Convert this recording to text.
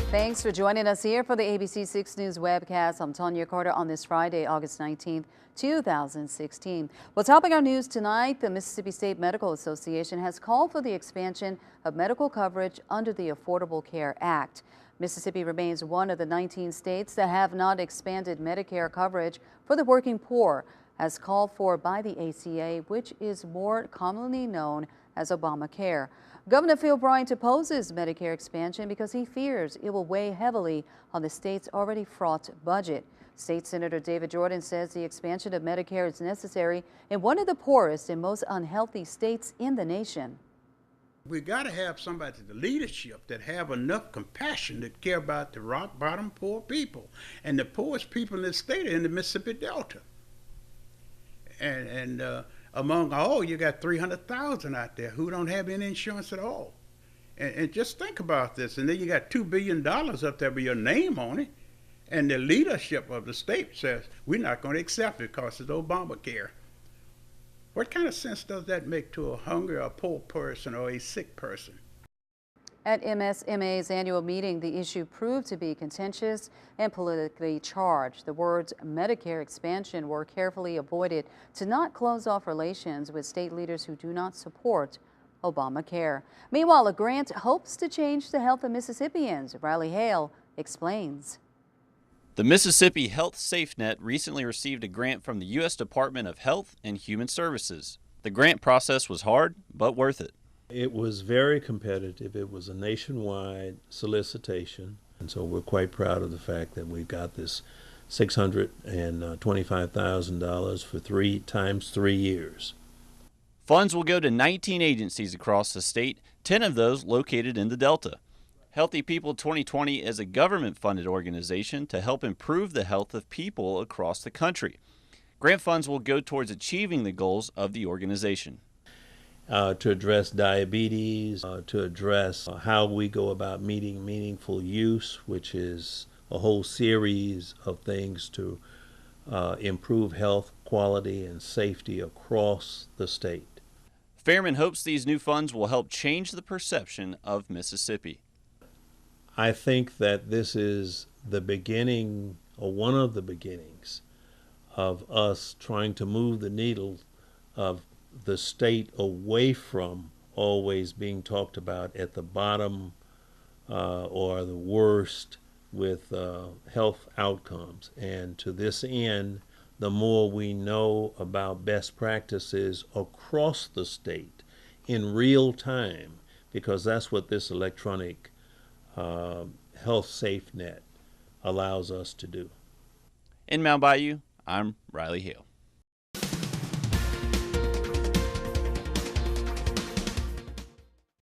Thanks for joining us here for the ABC 6 News webcast. I'm Tanya Carter on this Friday, August 19th, 2016. Well, topping our news tonight, the Mississippi State Medical Association has called for the expansion of medical coverage under the Affordable Care Act. Mississippi remains one of the 19 states that have not expanded Medicare coverage for the working poor, as called for by the ACA, which is more commonly known as Obamacare. Governor Phil Bryant opposes Medicare expansion because he fears it will weigh heavily on the state's already fraught budget. State Senator David Jordan says the expansion of Medicare is necessary in one of the poorest and most unhealthy states in the nation. We got to have somebody in the leadership that have enough compassion to care about the rock bottom poor people. And the poorest people in this state are in the Mississippi Delta. And among all, you got 300,000 out there who don't have any insurance at all. And just think about this. And then you got $2 billion up there with your name on it. And the leadership of the state says, we're not going to accept it because it's Obamacare. What kind of sense does that make to a hungry or poor person or a sick person? At MSMA's annual meeting, the issue proved to be contentious and politically charged. The words Medicare expansion were carefully avoided to not close off relations with state leaders who do not support Obamacare. Meanwhile, a grant hopes to change the health of Mississippians. Riley Hale explains. The Mississippi Health SafeNet recently received a grant from the U.S. Department of Health and Human Services. The grant process was hard, but worth it. It was very competitive. It was a nationwide solicitation, and so we're quite proud of the fact that we got this $625,000 for 3 times 3 years. Funds will go to 19 agencies across the state, 10 of those located in the Delta. Healthy People 2020 is a government-funded organization to help improve the health of people across the country. Grant funds will go towards achieving the goals of the organization. To address diabetes, to address how we go about meeting meaningful use, which is a whole series of things to improve health, quality, and safety across the state. Fairman hopes these new funds will help change the perception of Mississippi. I think that this is the beginning, or one of the beginnings, of us trying to move the needle of the state away from always being talked about at the bottom or the worst with health outcomes. And to this end, the more we know about best practices across the state in real time, because that's what this electronic Health SafeNet allows us to do. In Mount Bayou, I'm Riley Hale.